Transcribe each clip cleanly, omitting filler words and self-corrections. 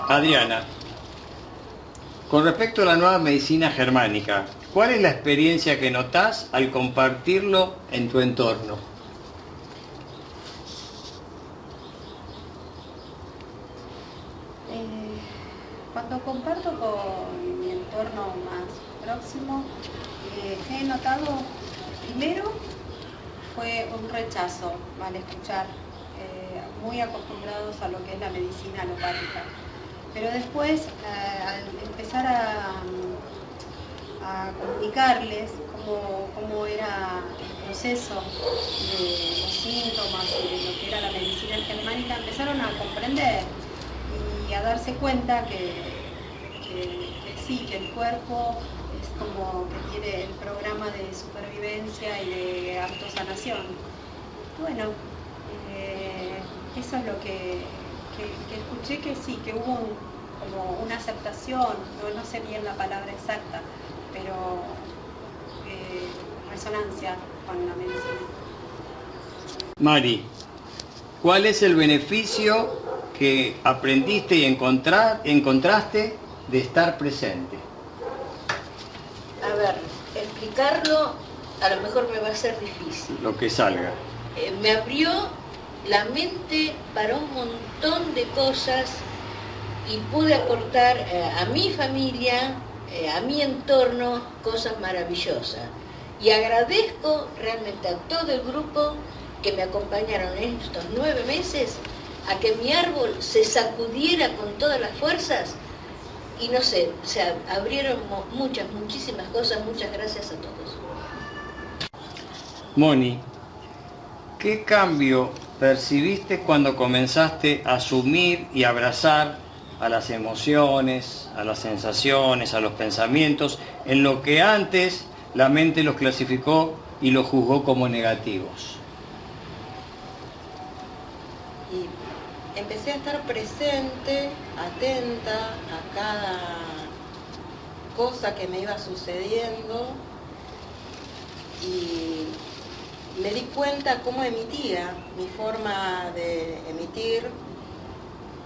Adriana, con respecto a la nueva medicina germánica, ¿cuál es la experiencia que notás al compartirlo en tu entorno? Cuando comparto con mi entorno más próximo, he notado, primero fue un rechazo al escuchar, muy acostumbrados a lo que es la medicina alopática. Pero después, al empezar a comunicarles cómo era el proceso de los síntomas y de lo que era la medicina germánica, empezaron a comprender y a darse cuenta que sí, que el cuerpo es como que tiene el programa de supervivencia y de autosanación. Bueno, eso es lo que escuché, que sí, que hubo como una aceptación, no sé bien la palabra exacta, pero resonancia con la medicina. Mari, ¿cuál es el beneficio que aprendiste y encontraste de estar presente? A ver, explicarlo a lo mejor me va a ser difícil. Lo que salga. Me abrió la mente para un montón de cosas y pude aportar a mi familia, a mi entorno, cosas maravillosas. Y agradezco realmente a todo el grupo que me acompañaron en estos 9 meses a que mi árbol se sacudiera con todas las fuerzas y no sé, se abrieron muchísimas cosas. Muchas gracias a todos. Moni, ¿qué cambio percibiste cuando comenzaste a asumir y abrazar a las emociones, a las sensaciones, a los pensamientos, en lo que antes la mente los clasificó y los juzgó como negativos? Y empecé a estar presente, atenta a cada cosa que me iba sucediendo y me di cuenta cómo emitía, mi forma de emitir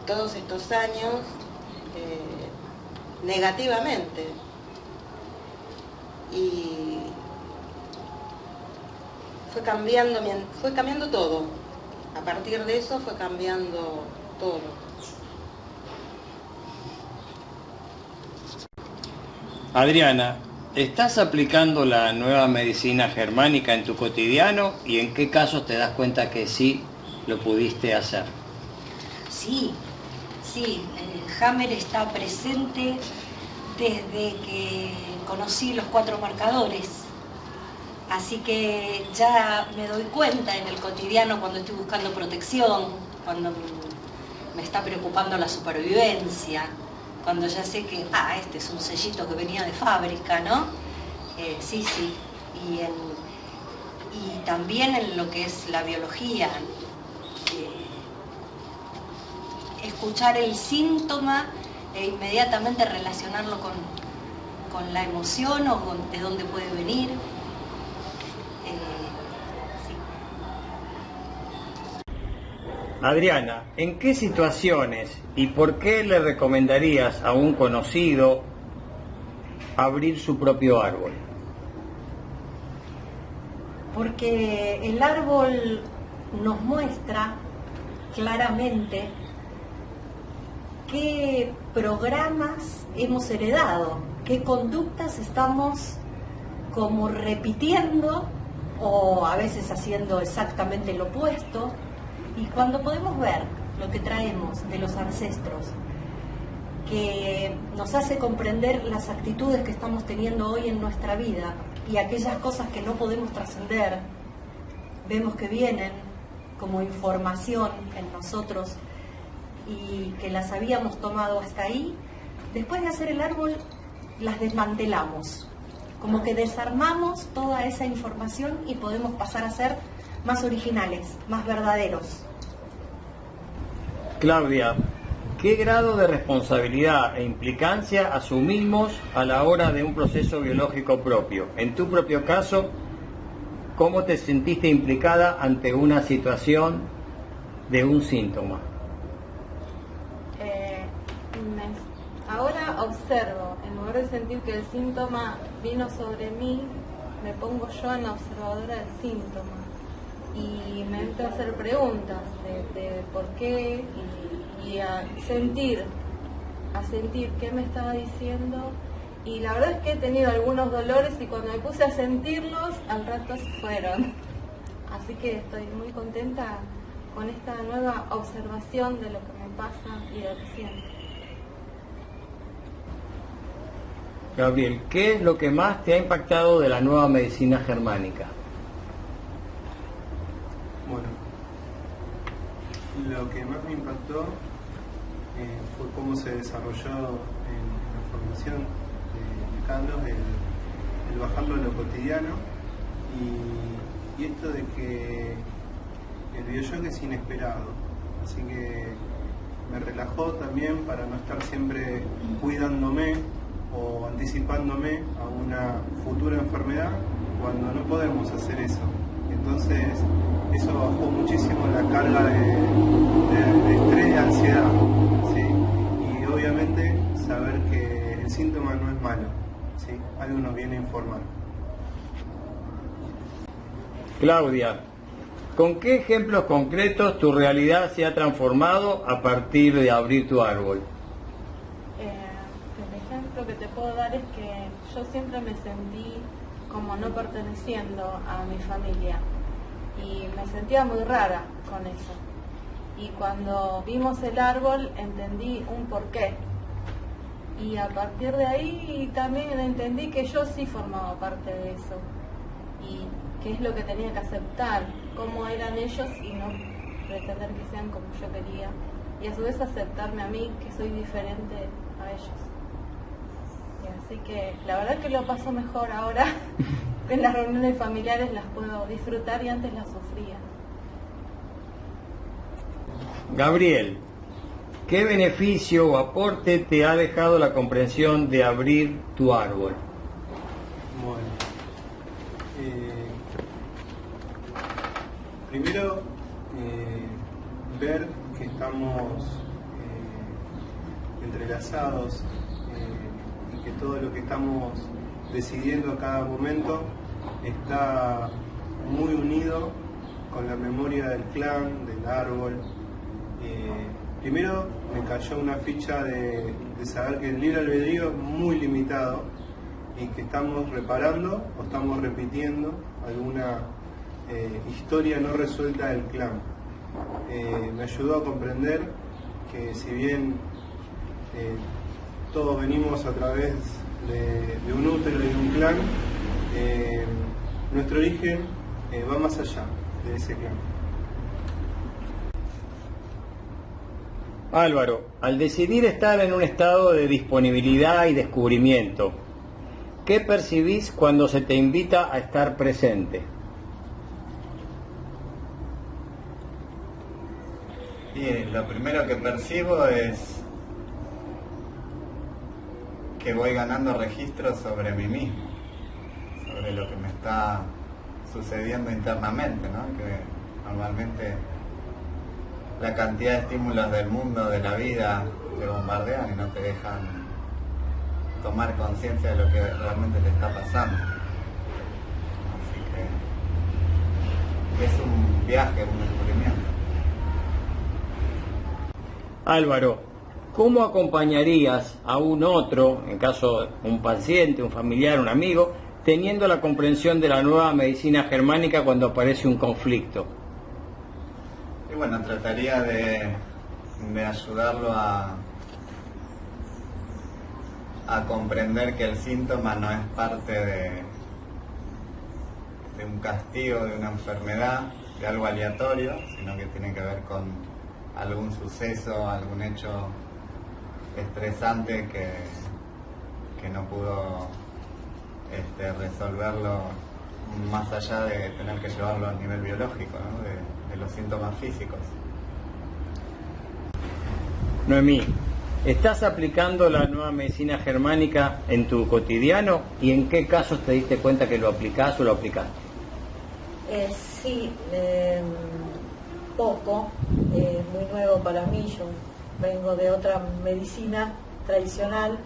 todos estos años negativamente. Y fue cambiando todo. A partir de eso fue cambiando todo. Adriana, ¿estás aplicando la nueva medicina germánica en tu cotidiano y en qué casos te das cuenta que sí lo pudiste hacer? Sí, Hammer está presente desde que conocí los 4 marcadores. Así que ya me doy cuenta en el cotidiano cuando estoy buscando protección, cuando me está preocupando la supervivencia, cuando ya sé que, este es un sellito que venía de fábrica, ¿no? Sí. Y también en lo que es la biología, escuchar el síntoma e inmediatamente relacionarlo con la emoción o de dónde puede venir. Adriana, ¿en qué situaciones y por qué le recomendarías a un conocido abrir su propio árbol? Porque el árbol nos muestra claramente qué programas hemos heredado, qué conductas estamos como repitiendo o a veces haciendo exactamente lo opuesto. Y cuando podemos ver lo que traemos de los ancestros, que nos hace comprender las actitudes que estamos teniendo hoy en nuestra vida y aquellas cosas que no podemos trascender, vemos que vienen como información en nosotros y que las habíamos tomado hasta ahí, después de hacer el árbol las desmantelamos, como que desarmamos toda esa información y podemos pasar a ser más originales, más verdaderos. Claudia, ¿qué grado de responsabilidad e implicancia asumimos a la hora de un proceso biológico propio? En tu propio caso, ¿cómo te sentiste implicada ante una situación de un síntoma? Ahora observo, en lugar de sentir que el síntoma vino sobre mí, me pongo yo en la observadora del síntoma y me entro a hacer preguntas de por qué y a sentir qué me estaba diciendo. Y la verdad es que he tenido algunos dolores y cuando me puse a sentirlos, al rato se fueron. Así que estoy muy contenta con esta nueva observación de lo que me pasa y de lo que siento. Gabriel, ¿qué es lo que más te ha impactado de la nueva medicina germánica? Bueno, lo que más me impactó fue cómo se desarrolló en la formación de Carlos el bajarlo a lo cotidiano y esto de que el videojuego es inesperado, así que me relajó también para no estar siempre cuidándome o anticipándome a una futura enfermedad cuando no podemos hacer eso. Entonces eso bajó muchísimo la carga de estrés y ansiedad, ¿sí? Y obviamente saber que el síntoma no es malo, ¿sí? Algo nos viene a informar. Claudia, ¿con qué ejemplos concretos tu realidad se ha transformado a partir de abrir tu árbol? El ejemplo que te puedo dar es que yo siempre me sentí como no perteneciendo a mi familia y me sentía muy rara con eso. Y cuando vimos el árbol entendí un porqué. Y a partir de ahí también entendí que yo sí formaba parte de eso. Y qué es lo que tenía que aceptar, cómo eran ellos y no pretender que sean como yo quería. Y a su vez aceptarme a mí, que soy diferente a ellos. Y así que la verdad que lo paso mejor ahora. En las reuniones familiares las puedo disfrutar y antes las sufría. Gabriel, ¿qué beneficio o aporte te ha dejado la comprensión de abrir tu árbol? Bueno, primero ver que estamos entrelazados y que todo lo que estamos decidiendo a cada momento está muy unido con la memoria del clan, del árbol. Primero me cayó una ficha de saber que el libre albedrío es muy limitado y que estamos reparando o estamos repitiendo alguna historia no resuelta del clan. Me ayudó a comprender que si bien todos venimos a través de un útero y de un clan, nuestro origen va más allá de ese clan. Álvaro, al decidir estar en un estado de disponibilidad y descubrimiento, ¿qué percibís cuando se te invita a estar presente? Y lo primero que percibo es que voy ganando registros sobre mí mismo, sobre lo que me está sucediendo internamente, ¿no? Que normalmente la cantidad de estímulos del mundo, de la vida, te bombardean y no te dejan tomar conciencia de lo que realmente te está pasando. Así que es un viaje, un descubrimiento. Álvaro, ¿cómo acompañarías a un otro, en caso de un paciente, un familiar, un amigo, teniendo la comprensión de la nueva medicina germánica cuando aparece un conflicto? Y bueno, trataría de ayudarlo a comprender que el síntoma no es parte de un castigo, de una enfermedad, de algo aleatorio, sino que tiene que ver con algún suceso, algún hecho estresante que no pudo resolverlo más allá de tener que llevarlo a nivel biológico, ¿no? de los síntomas físicos. Noemí, ¿estás aplicando la nueva medicina germánica en tu cotidiano y en qué casos te diste cuenta que lo aplicás o lo aplicaste? Sí, poco, muy nuevo para mí. Yo vengo de otra medicina tradicional,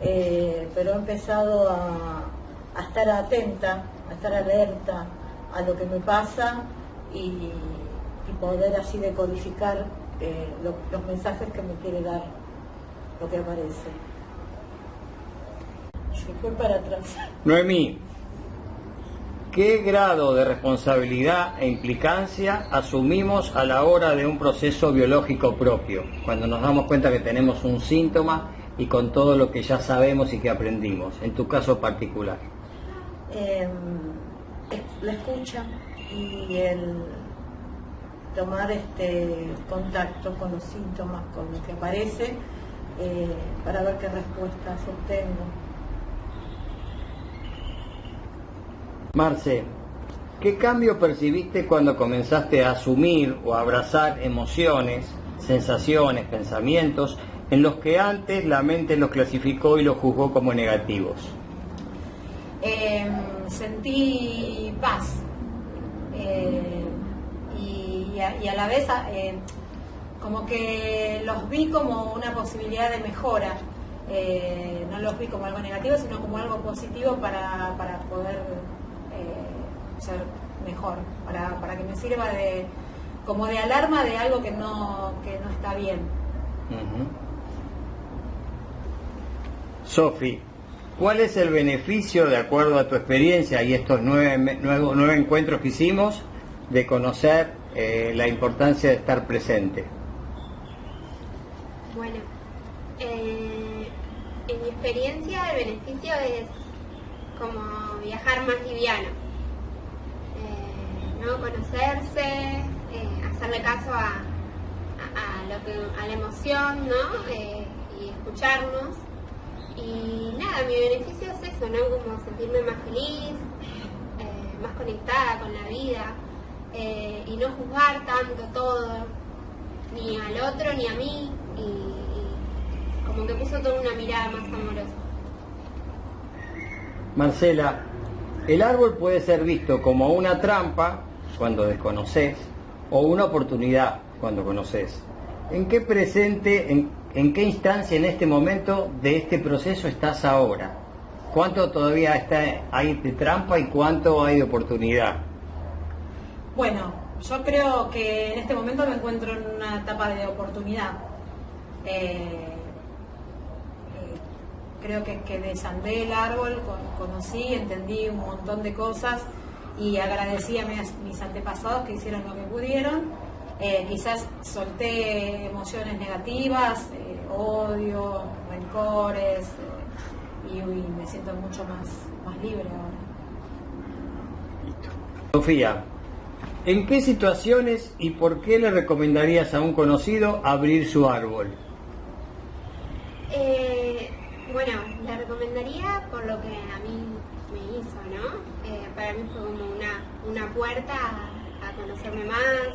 pero he empezado a estar atenta, a estar alerta a lo que me pasa y poder así decodificar los mensajes que me quiere dar lo que aparece. Se fue para atrás. Noemí, ¿qué grado de responsabilidad e implicancia asumimos a la hora de un proceso biológico propio, cuando nos damos cuenta que tenemos un síntoma y con todo lo que ya sabemos y que aprendimos, en tu caso particular? La escucha y el tomar contacto con los síntomas, con lo que aparece, para ver qué respuestas obtengo. Marce, ¿qué cambio percibiste cuando comenzaste a asumir o a abrazar emociones, sensaciones, pensamientos en los que antes la mente los clasificó y los juzgó como negativos? Sentí paz y a la vez como que los vi como una posibilidad de mejora. No los vi como algo negativo, sino como algo positivo para poder ser mejor, para que me sirva como de alarma de algo que no está bien. Uh-huh. Sofi, ¿cuál es el beneficio, de acuerdo a tu experiencia y estos nueve encuentros que hicimos, de conocer la importancia de estar presente? Bueno, en mi experiencia el beneficio es como viajar más liviano, ¿no? Conocerse, hacerle caso a la emoción, ¿no? Y escucharnos. Y nada, mi beneficio es eso, ¿no? Como sentirme más feliz, más conectada con la vida, y no juzgar tanto todo, ni al otro ni a mí, y como que puso toda una mirada más amorosa. Marcela, el árbol puede ser visto como una trampa cuando desconoces o una oportunidad cuando conoces. ¿En qué presente, en qué instancia en este momento de este proceso estás ahora? ¿Cuánto todavía hay de trampa y cuánto hay de oportunidad? Bueno, yo creo que en este momento me encuentro en una etapa de oportunidad. Creo que desandé el árbol, conocí, entendí un montón de cosas y agradecí a mis antepasados que hicieron lo que pudieron. Quizás solté emociones negativas, odio, rencores, y me siento mucho más libre ahora. Sofía, ¿en qué situaciones y por qué le recomendarías a un conocido abrir su árbol? Bueno, le recomendaría por lo que a mí me hizo, ¿no? Para mí fue como una puerta a conocerme más,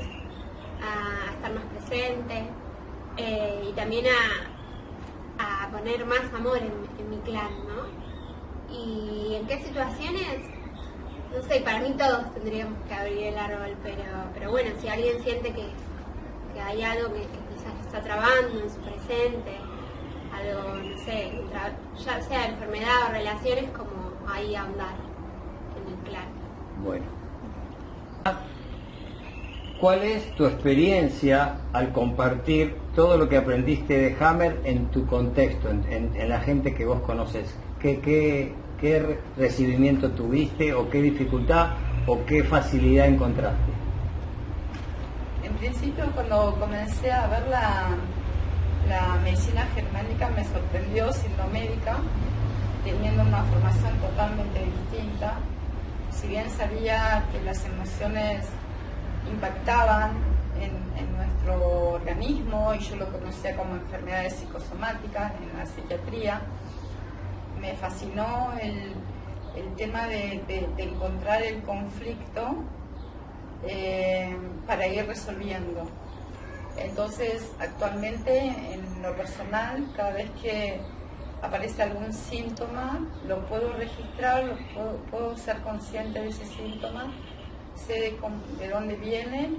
a estar más presente, y también a poner más amor en mi clan, ¿no? Y en qué situaciones, no sé, para mí todos tendríamos que abrir el árbol, pero bueno, si alguien siente que hay algo que quizás está trabando en su presente, algo, no sé, ya sea enfermedad o relaciones, como ahí ahondar en el clan. Bueno. ¿Cuál es tu experiencia al compartir todo lo que aprendiste de Hammer en tu contexto, en la gente que vos conoces? ¿Qué recibimiento tuviste o qué dificultad o qué facilidad encontraste? En principio, cuando comencé a ver la medicina germánica me sorprendió siendo médica, teniendo una formación totalmente distinta. Si bien sabía que las emociones impactaban en nuestro organismo y yo lo conocía como enfermedades psicosomáticas en la psiquiatría, me fascinó el tema de encontrar el conflicto para ir resolviendo. Entonces, actualmente, en lo personal, cada vez que aparece algún síntoma, lo puedo registrar, puedo ser consciente de ese síntoma sé de dónde viene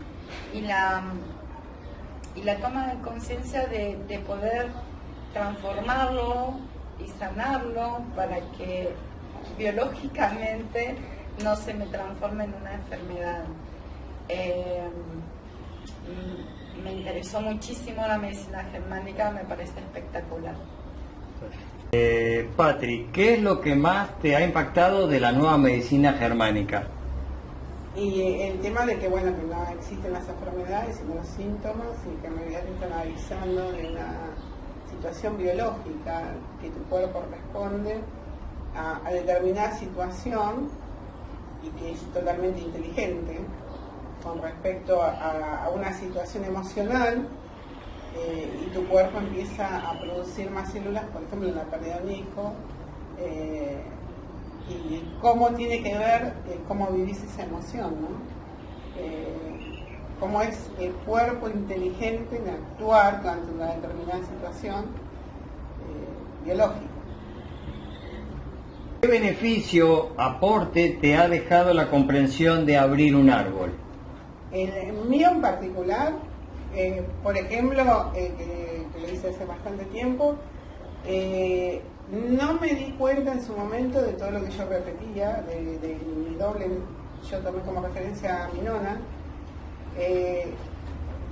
y la toma de conciencia de poder transformarlo y sanarlo para que biológicamente no se me transforme en una enfermedad. Me interesó muchísimo la medicina germánica, me parece espectacular. Patri, ¿qué es lo que más te ha impactado de la nueva medicina germánica? Y el tema de que, bueno, que no existen las enfermedades, sino los síntomas, y que en realidad te están avisando de una situación biológica, que tu cuerpo responde a determinada situación y que es totalmente inteligente con respecto a una situación emocional, y tu cuerpo empieza a producir más células, por ejemplo, en la pérdida de un hijo, y cómo tiene que ver cómo vivís esa emoción, ¿no? Cómo es el cuerpo inteligente en actuar ante una determinada situación biológica. ¿Qué beneficio, aporte te ha dejado la comprensión de abrir un árbol? El mío en particular, por ejemplo, que lo hice hace bastante tiempo, no me di cuenta en su momento de todo lo que yo repetía, de mi doble. Yo tomé como referencia a mi nona,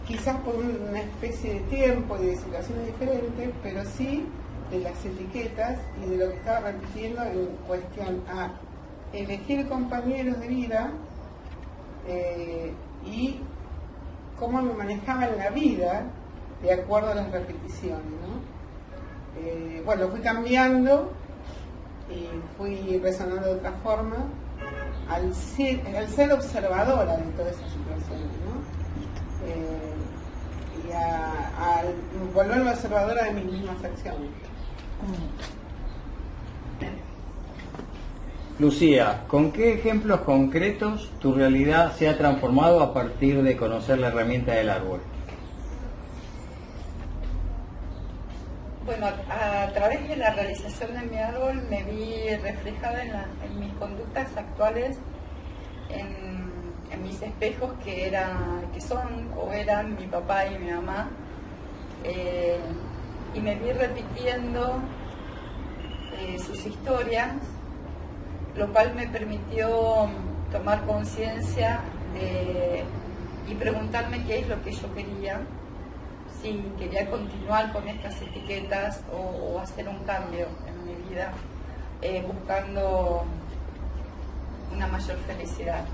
quizás por una especie de tiempo y de situaciones diferentes, pero sí de las etiquetas y de lo que estaba repitiendo en cuestión a elegir compañeros de vida, y cómo me manejaba en la vida de acuerdo a las repeticiones, ¿no? Bueno, fui cambiando y fui resonando de otra forma al ser observadora de todas esas situaciones, ¿no? Y a volverme observadora de mis mismas acciones. Lucía, ¿con qué ejemplos concretos tu realidad se ha transformado a partir de conocer la herramienta del árbol? Bueno, a través de la realización de mi árbol me vi reflejada en mis conductas actuales, en mis espejos que son o eran mi papá y mi mamá, y me vi repitiendo sus historias, lo cual me permitió tomar conciencia y preguntarme qué es lo que yo quería, si quería continuar con estas etiquetas o hacer un cambio en mi vida, buscando una mayor felicidad.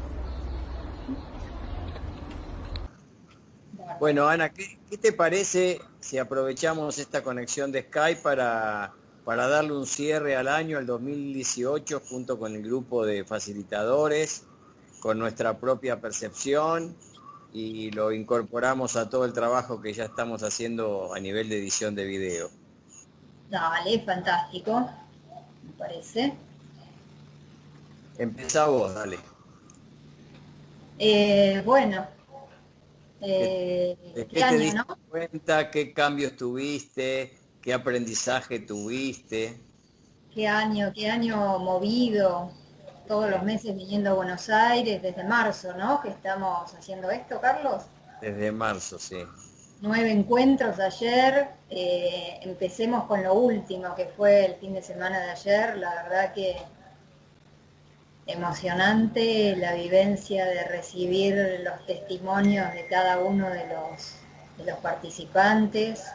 Bueno, Ana, ¿qué te parece si aprovechamos esta conexión de Skype para darle un cierre al año, al 2018, junto con el grupo de facilitadores, con nuestra propia percepción, y lo incorporamos a todo el trabajo que ya estamos haciendo a nivel de edición de video? Dale, fantástico, me parece. Empezá vos, dale. Bueno, ¿Qué ¿qué año, te diste no? cuenta? ¿Qué cambios tuviste? ¿Qué aprendizaje tuviste? Qué año movido, todos los meses viniendo a Buenos Aires, desde marzo, ¿no? Que estamos haciendo esto, Carlos. Desde marzo, sí. 9 encuentros ayer, empecemos con lo último, que fue el fin de semana de ayer. La verdad que emocionante la vivencia de recibir los testimonios de cada uno de los participantes,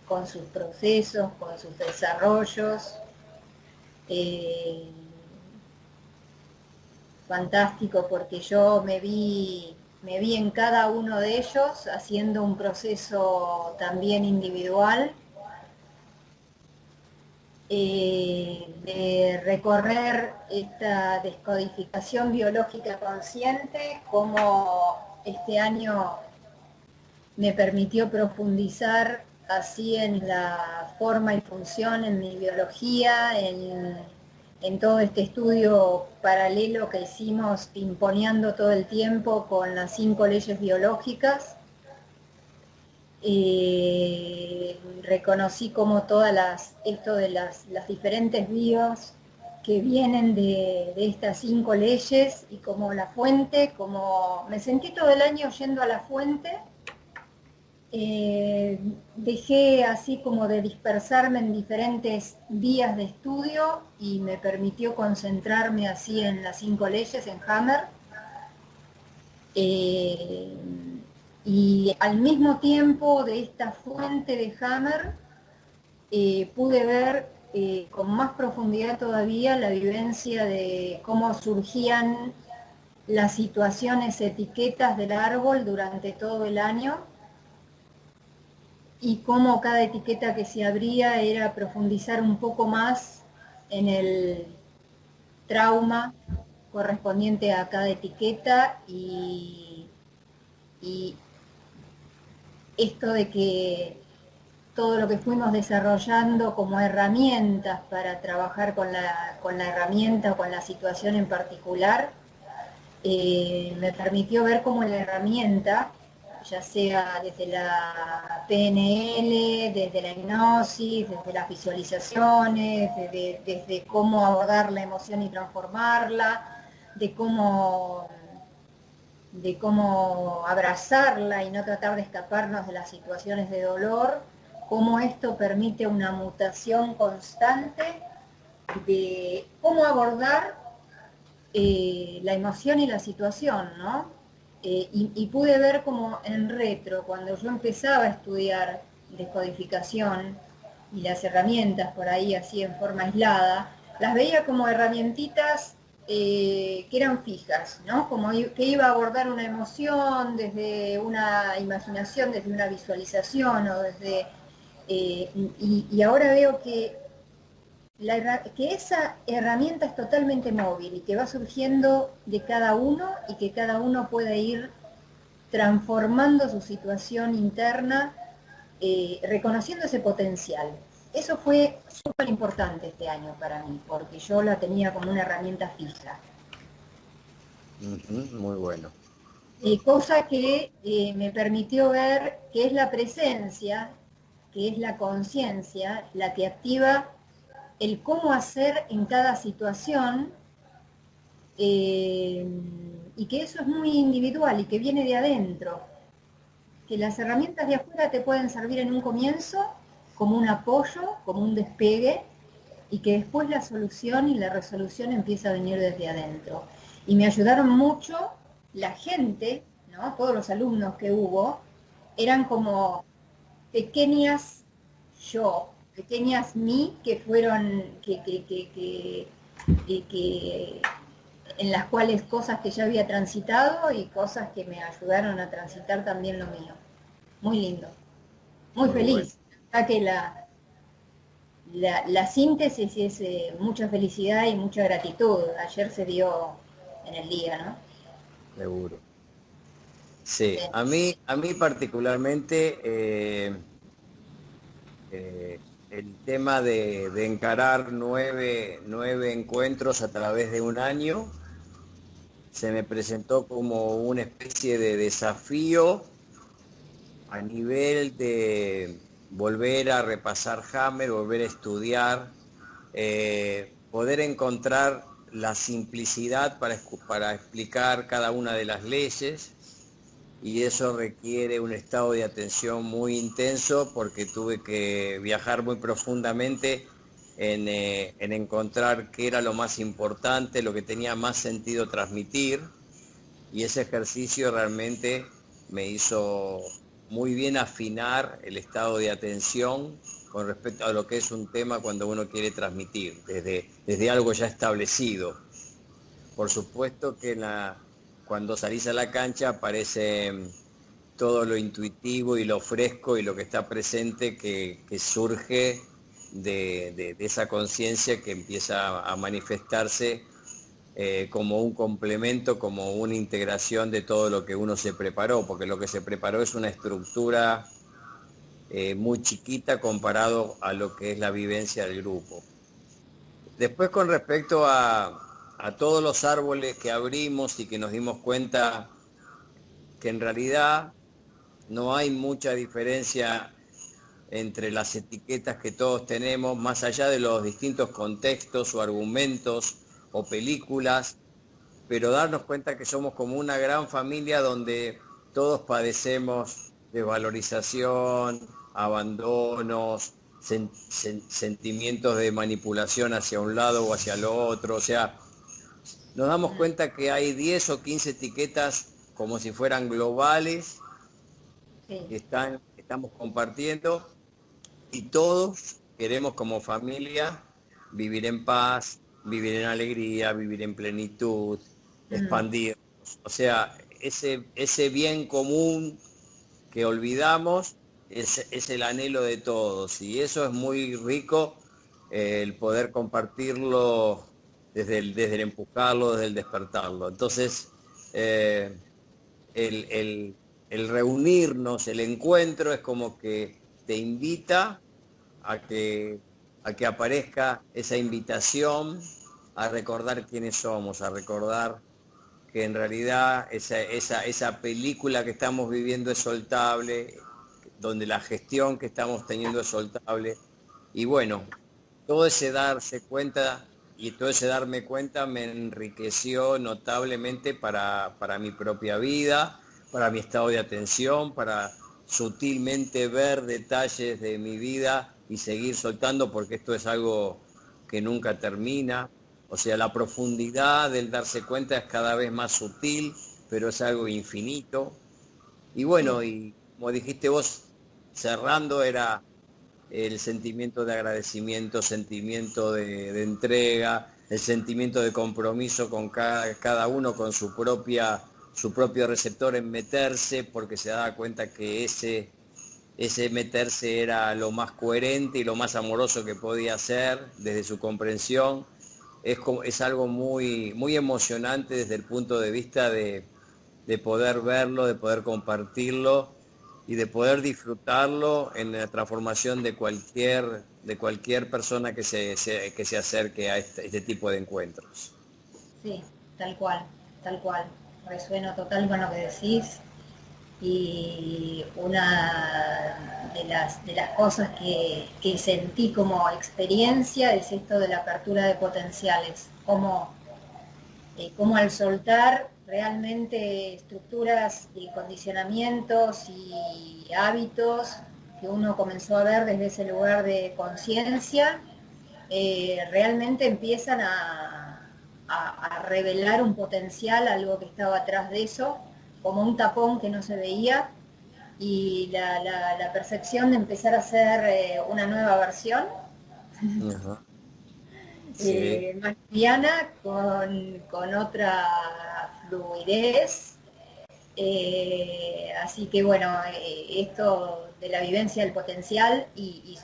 con sus procesos, con sus desarrollos. Fantástico, porque yo me vi en cada uno de ellos haciendo un proceso también individual, de recorrer esta descodificación biológica consciente, como este año me permitió profundizar así en la forma y función, en mi biología, en todo este estudio paralelo que hicimos imponiendo todo el tiempo con las 5 leyes biológicas. Reconocí como esto de las diferentes vías que vienen de estas 5 leyes y como la fuente, como me sentí todo el año yendo a la fuente, dejé así como de dispersarme en diferentes días de estudio y me permitió concentrarme así en las 5 leyes, en Hammer. Y al mismo tiempo de esta fuente de Hammer, pude ver con más profundidad todavía la vivencia de cómo surgían las situaciones, etiquetas del árbol durante todo el año y cómo cada etiqueta que se abría era profundizar un poco más en el trauma correspondiente a cada etiqueta y esto de que todo lo que fuimos desarrollando como herramientas para trabajar con la herramienta o con la situación en particular, me permitió ver cómo la herramienta, ya sea desde la PNL, desde la hipnosis, desde las visualizaciones, desde cómo abordar la emoción y transformarla, de cómo abrazarla y no tratar de escaparnos de las situaciones de dolor, cómo esto permite una mutación constante de cómo abordar la emoción y la situación, ¿no? Y pude ver como en retro, cuando yo empezaba a estudiar descodificación y las herramientas por ahí así en forma aislada, las veía como herramientitas que eran fijas, ¿no? Como que iba a abordar una emoción desde una imaginación, desde una visualización o desde... y ahora veo que esa herramienta es totalmente móvil y que va surgiendo de cada uno y que cada uno puede ir transformando su situación interna, reconociendo ese potencial. Eso fue súper importante este año para mí, porque yo la tenía como una herramienta fija. Muy bueno. Cosa que me permitió ver que es la presencia, que es la conciencia, la que activa el cómo hacer en cada situación, y que eso es muy individual y que viene de adentro, que las herramientas de afuera te pueden servir en un comienzo como un apoyo, como un despegue, y que después la solución y la resolución empieza a venir desde adentro. Y me ayudaron mucho la gente, ¿no? Todos los alumnos que hubo, eran como pequeñas yo, pequeñas mí que fueron, en las cuales cosas que yo había transitado y cosas que me ayudaron a transitar también lo mío. Muy lindo, muy feliz. Bueno. Que la síntesis es mucha felicidad y mucha gratitud. Ayer se dio en el día, ¿no? Seguro. Sí, a mí particularmente el tema de encarar 9 encuentros a través de un año se me presentó como una especie de desafío a nivel de volver a repasar Hammer, volver a estudiar, poder encontrar la simplicidad para explicar cada una de las leyes, y eso requiere un estado de atención muy intenso porque tuve que viajar muy profundamente en encontrar qué era lo más importante, lo que tenía más sentido transmitir, y ese ejercicio realmente me hizo muy bien afinar el estado de atención con respecto a lo que es un tema cuando uno quiere transmitir, desde algo ya establecido. Por supuesto que cuando salís a la cancha aparece todo lo intuitivo y lo fresco y lo que está presente que surge de esa conciencia que empieza a manifestarse como un complemento, como una integración de todo lo que uno se preparó, porque lo que se preparó es una estructura muy chiquita comparado a lo que es la vivencia del grupo. Después, con respecto a todos los árboles que abrimos y que nos dimos cuenta que en realidad no hay mucha diferencia entre las etiquetas que todos tenemos, más allá de los distintos contextos o argumentos o películas, pero darnos cuenta que somos como una gran familia donde todos padecemos desvalorización, abandonos, sentimientos de manipulación hacia un lado o hacia el otro. O sea, nos damos cuenta que hay 10 o 15 etiquetas como si fueran globales, que estamos compartiendo, y todos queremos como familia vivir en paz, vivir en alegría, vivir en plenitud, expandirnos. O sea, ese bien común que olvidamos es el anhelo de todos, y eso es muy rico, el poder compartirlo desde el empujarlo, desde el despertarlo. Entonces, el reunirnos, el encuentro es como que te invita a que aparezca esa invitación a recordar quiénes somos, a recordar que en realidad esa película que estamos viviendo es soltable, donde la gestión que estamos teniendo es soltable. Y bueno, todo ese darse cuenta y todo ese darme cuenta me enriqueció notablemente para mi propia vida, para mi estado de atención, para sutilmente ver detalles de mi vida y seguir soltando, porque esto es algo que nunca termina. O sea, la profundidad del darse cuenta es cada vez más sutil, pero es algo infinito. Y bueno, y como dijiste vos, cerrando, era el sentimiento de agradecimiento, sentimiento de entrega, el sentimiento de compromiso con cada uno, con su propio receptor en meterse, porque se daba cuenta que ese meterse era lo más coherente y lo más amoroso que podía ser desde su comprensión. Es algo muy, muy emocionante desde el punto de vista de poder verlo, de poder compartirlo y de poder disfrutarlo en la transformación de cualquier persona que se acerque a este tipo de encuentros. Sí, tal cual. Resueno total con lo que decís, y una de las cosas que sentí como experiencia es esto de la apertura de potenciales, como al soltar realmente estructuras y condicionamientos y hábitos que uno comenzó a ver desde ese lugar de conciencia, realmente empiezan a revelar un potencial, algo que estaba atrás de eso, como un tapón que no se veía, y la percepción de empezar a hacer una nueva versión. Ajá. Sí. Más liviana, con otra fluidez. Así que bueno, esto de la vivencia del potencial y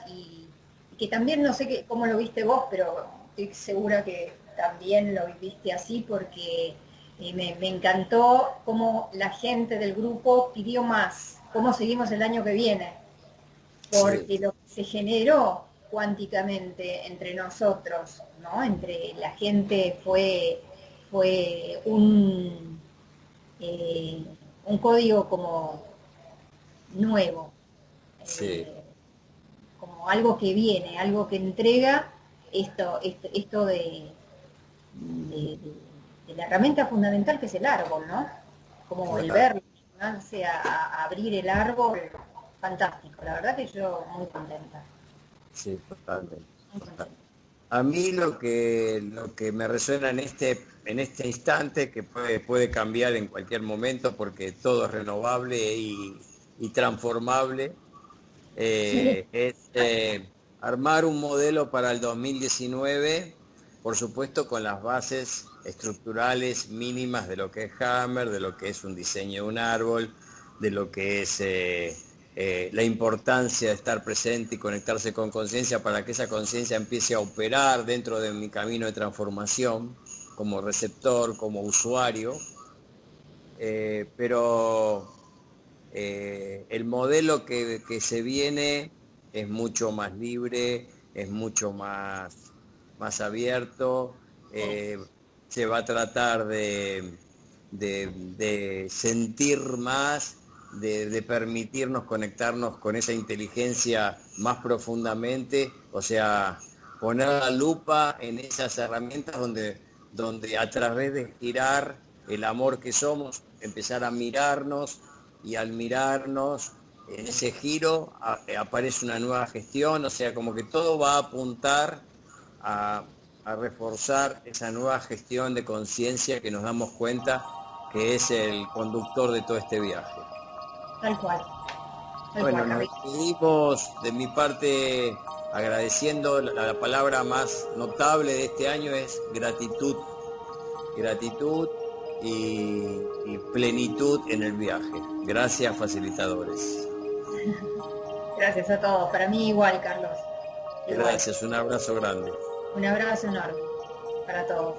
que también no sé cómo lo viste vos, pero estoy segura que también lo viviste así, porque me encantó cómo la gente del grupo pidió más, cómo seguimos el año que viene, porque sí, lo que se generó cuánticamente entre nosotros, ¿no? Entre la gente fue un código como nuevo, sí, como algo que viene, algo que entrega esto de la herramienta fundamental, que es el árbol, ¿no? Como volver a abrir el árbol, fantástico, la verdad que yo muy contenta. Sí, totalmente. A mí lo que me resuena en este instante, que puede cambiar en cualquier momento porque todo es renovable y transformable, es armar un modelo para el 2019, por supuesto con las bases estructurales mínimas de lo que es Hammer, de lo que es un diseño de un árbol, de lo que es la importancia de estar presente y conectarse con conciencia, para que esa conciencia empiece a operar dentro de mi camino de transformación como receptor, como usuario. Pero el modelo que se viene es mucho más libre, es mucho más abierto, se va a tratar de sentir más, de permitirnos conectarnos con esa inteligencia más profundamente, o sea, poner la lupa en esas herramientas donde a través de girar el amor que somos, empezar a mirarnos, y al mirarnos en ese giro aparece una nueva gestión, o sea, como que todo va a apuntar a reforzar esa nueva gestión de conciencia que nos damos cuenta que es el conductor de todo este viaje. Tal cual. Bueno, nos despedimos de mi parte agradeciendo. La palabra más notable de este año es gratitud. Gratitud y plenitud en el viaje. Gracias, facilitadores. Gracias a todos. Para mí igual, Carlos. Igual. Gracias, un abrazo grande. Un abrazo enorme para todos.